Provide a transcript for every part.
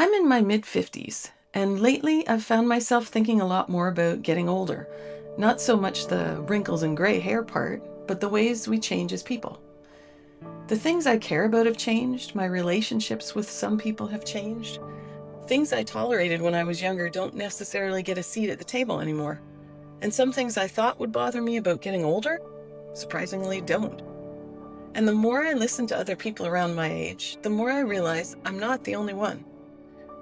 I'm in my mid-50s, and lately I've found myself thinking a lot more about getting older. Not so much the wrinkles and gray hair part, but the ways we change as people. The things I care about have changed, my relationships with some people have changed. Things I tolerated when I was younger don't necessarily get a seat at the table anymore. And some things I thought would bother me about getting older, surprisingly don't. And the more I listen to other people around my age, the more I realize I'm not the only one.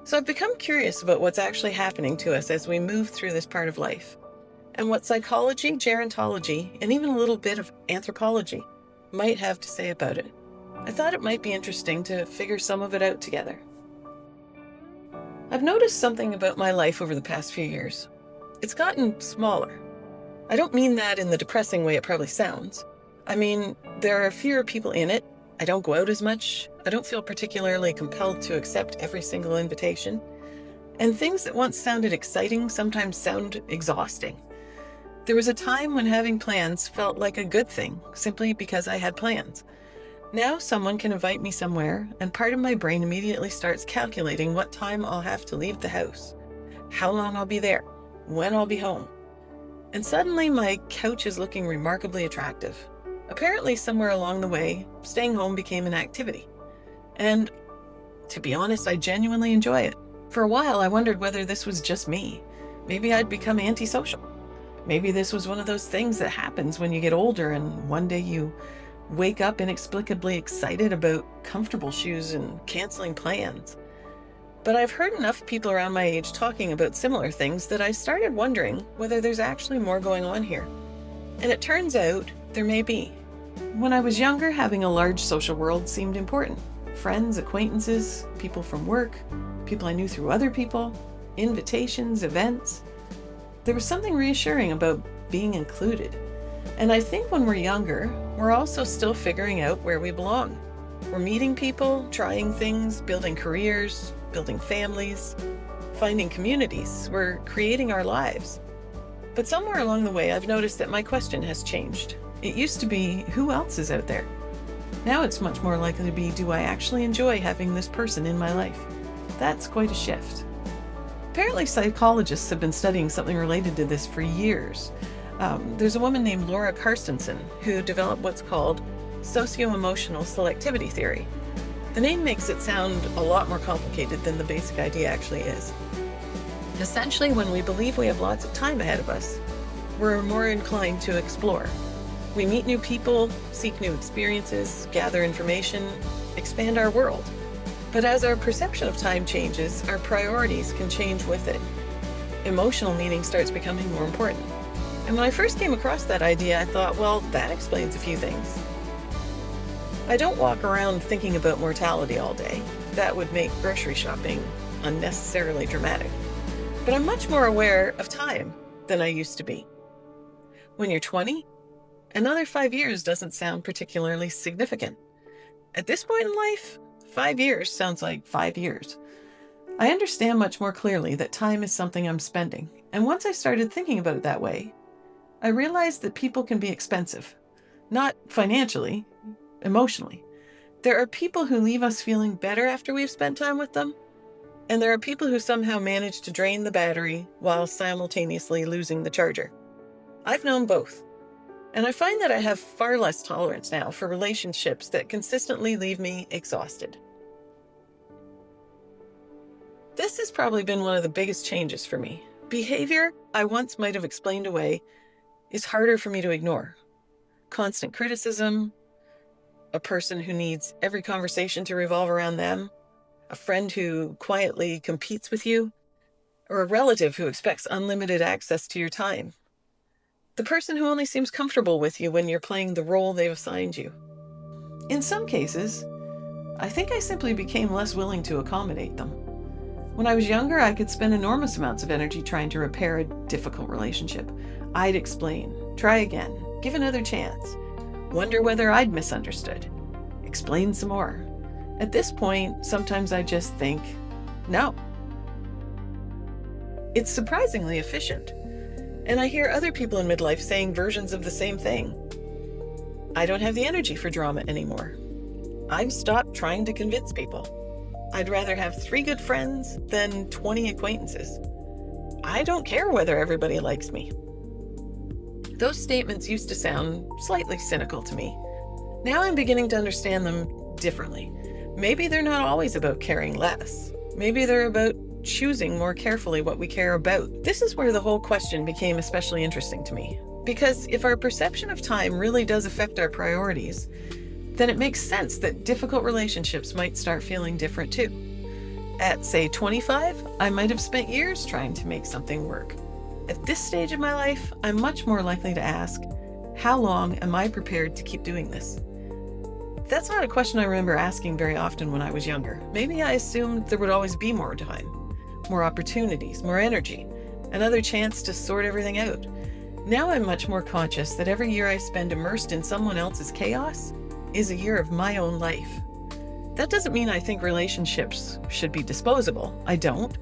So I've become curious about what's actually happening to us as we move through this part of life, and what psychology, gerontology, and even a little bit of anthropology might have to say about it. I thought it might be interesting to figure some of it out together. I've noticed something about my life over the past few years. It's gotten smaller. I don't mean that in the depressing way it probably sounds. I mean, there are fewer people in it. I don't go out as much. I don't feel particularly compelled to accept every single invitation. And things that once sounded exciting sometimes sound exhausting. There was a time when having plans felt like a good thing, simply because I had plans. Now someone can invite me somewhere, and part of my brain immediately starts calculating what time I'll have to leave the house, how long I'll be there, when I'll be home. And suddenly my couch is looking remarkably attractive. Apparently, somewhere along the way, staying home became an activity. And to be honest, I genuinely enjoy it. For a while, I wondered whether this was just me. Maybe I'd become antisocial. Maybe this was one of those things that happens when you get older and one day you wake up inexplicably excited about comfortable shoes and canceling plans. But I've heard enough people around my age talking about similar things that I started wondering whether there's actually more going on here. And it turns out there may be. When I was younger, having a large social world seemed important. Friends, acquaintances, people from work, people I knew through other people, invitations, events. There was something reassuring about being included. And I think when we're younger, we're also still figuring out where we belong. We're meeting people, trying things, building careers, building families, finding communities. We're creating our lives. But somewhere along the way, I've noticed that my question has changed. It used to be, who else is out there? Now it's much more likely to be, do I actually enjoy having this person in my life? That's quite a shift. Apparently, psychologists have been studying something related to this for years. There's a woman named Laura Carstensen who developed what's called socioemotional selectivity theory. The name makes it sound a lot more complicated than the basic idea actually is. Essentially, when we believe we have lots of time ahead of us, we're more inclined to explore. We meet new people, seek new experiences, gather information, expand our world. But as our perception of time changes, our priorities can change with it. Emotional meaning starts becoming more important. And when I first came across that idea, I thought, well, that explains a few things. I don't walk around thinking about mortality all day. That would make grocery shopping unnecessarily dramatic. But I'm much more aware of time than I used to be. When you're 20, another 5 years doesn't sound particularly significant. At this point in life, 5 years sounds like 5 years. I understand much more clearly that time is something I'm spending. And once I started thinking about it that way, I realized that people can be expensive. Not financially, emotionally. There are people who leave us feeling better after we've spent time with them. And there are people who somehow manage to drain the battery while simultaneously losing the charger. I've known both. And I find that I have far less tolerance now for relationships that consistently leave me exhausted. This has probably been one of the biggest changes for me. Behavior I once might have explained away is harder for me to ignore. Constant criticism, a person who needs every conversation to revolve around them, a friend who quietly competes with you, or a relative who expects unlimited access to your time. The person who only seems comfortable with you when you're playing the role they've assigned you. In some cases, I think I simply became less willing to accommodate them. When I was younger, I could spend enormous amounts of energy trying to repair a difficult relationship. I'd explain, try again, give another chance, wonder whether I'd misunderstood, explain some more. At this point, sometimes I just think, no. It's surprisingly efficient. And I hear other people in midlife saying versions of the same thing. I don't have the energy for drama anymore. I've stopped trying to convince people. I'd rather have 3 good friends than 20 acquaintances. I don't care whether everybody likes me. Those statements used to sound slightly cynical to me. Now I'm beginning to understand them differently. Maybe they're not always about caring less. Maybe they're about choosing more carefully what we care about. This is where the whole question became especially interesting to me. Because if our perception of time really does affect our priorities, then it makes sense that difficult relationships might start feeling different too. At, say, 25, I might have spent years trying to make something work. At this stage of my life, I'm much more likely to ask, how long am I prepared to keep doing this? That's not a question I remember asking very often when I was younger. Maybe I assumed there would always be more time, more opportunities, more energy, another chance to sort everything out. Now I'm much more conscious that every year I spend immersed in someone else's chaos is a year of my own life. That doesn't mean I think relationships should be disposable. I don't.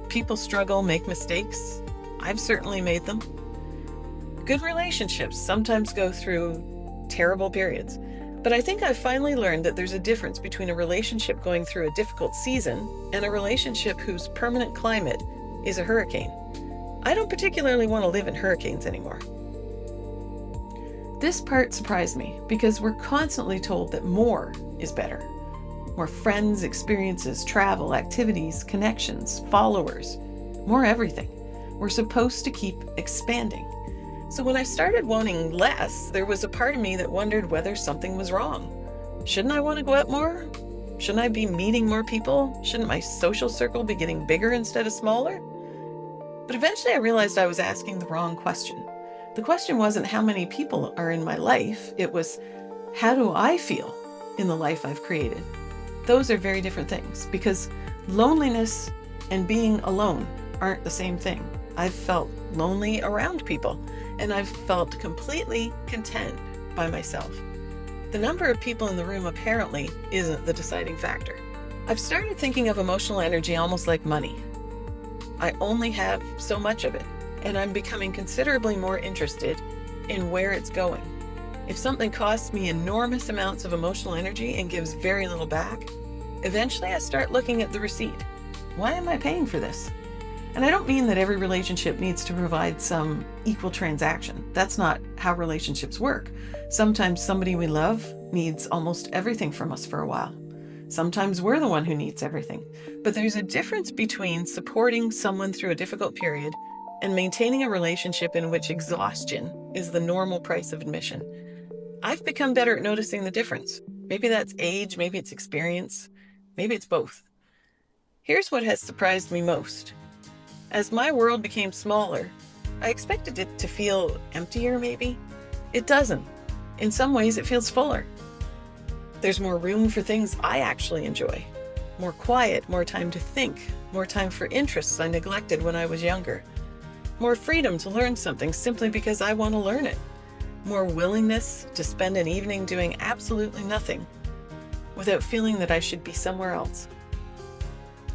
People struggle, make mistakes. I've certainly made them. Good relationships sometimes go through terrible periods. But I think I've finally learned that there's a difference between a relationship going through a difficult season and a relationship whose permanent climate is a hurricane. I don't particularly want to live in hurricanes anymore. This part surprised me because we're constantly told that more is better. More friends, experiences, travel, activities, connections, followers, more everything. We're supposed to keep expanding. So when I started wanting less, there was a part of me that wondered whether something was wrong. Shouldn't I want to go out more? Shouldn't I be meeting more people? Shouldn't my social circle be getting bigger instead of smaller? But eventually I realized I was asking the wrong question. The question wasn't how many people are in my life. It was, how do I feel in the life I've created? Those are very different things because loneliness and being alone aren't the same thing. I've felt lonely around people, and I've felt completely content by myself. The number of people in the room apparently isn't the deciding factor. I've started thinking of emotional energy almost like money. I only have so much of it, and I'm becoming considerably more interested in where it's going. If something costs me enormous amounts of emotional energy and gives very little back, eventually I start looking at the receipt. Why am I paying for this? And I don't mean that every relationship needs to provide some equal transaction. That's not how relationships work. Sometimes somebody we love needs almost everything from us for a while. Sometimes we're the one who needs everything. But there's a difference between supporting someone through a difficult period and maintaining a relationship in which exhaustion is the normal price of admission. I've become better at noticing the difference. Maybe that's age, maybe it's experience, maybe it's both. Here's what has surprised me most. As my world became smaller, I expected it to feel emptier, maybe. It doesn't. In some ways, it feels fuller. There's more room for things I actually enjoy. More quiet, more time to think, more time for interests I neglected when I was younger. More freedom to learn something simply because I want to learn it. More willingness to spend an evening doing absolutely nothing without feeling that I should be somewhere else.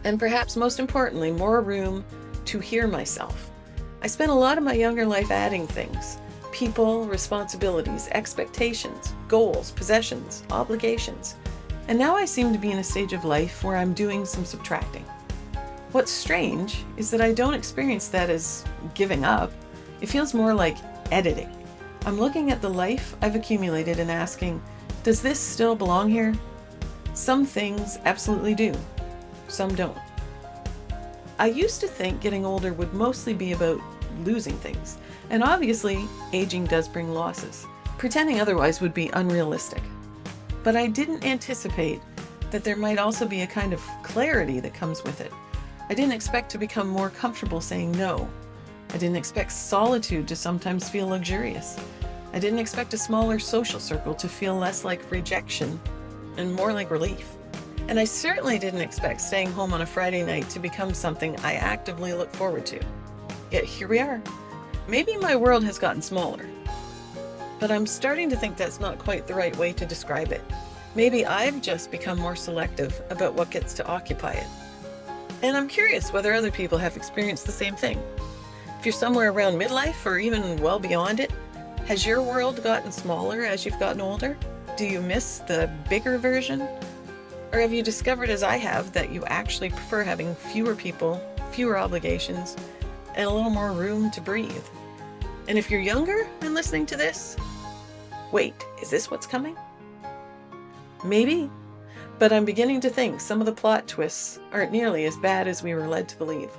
And perhaps most importantly, more room to hear myself. I spent a lot of my younger life adding things: people, responsibilities, expectations, goals, possessions, obligations. And now I seem to be in a stage of life where I'm doing some subtracting. What's strange is that I don't experience that as giving up. It feels more like editing. I'm looking at the life I've accumulated and asking, does this still belong here? Some things absolutely do. Some don't. I used to think getting older would mostly be about losing things, and obviously aging does bring losses. Pretending otherwise would be unrealistic. But I didn't anticipate that there might also be a kind of clarity that comes with it. I didn't expect to become more comfortable saying no. I didn't expect solitude to sometimes feel luxurious. I didn't expect a smaller social circle to feel less like rejection and more like relief. And I certainly didn't expect staying home on a Friday night to become something I actively look forward to. Yet here we are. Maybe my world has gotten smaller, but I'm starting to think that's not quite the right way to describe it. Maybe I've just become more selective about what gets to occupy it. And I'm curious whether other people have experienced the same thing. If you're somewhere around midlife or even well beyond it, has your world gotten smaller as you've gotten older? Do you miss the bigger version? Or have you discovered, as I have, that you actually prefer having fewer people, fewer obligations, and a little more room to breathe? And if you're younger and listening to this, wait, is this what's coming? Maybe, but I'm beginning to think some of the plot twists aren't nearly as bad as we were led to believe.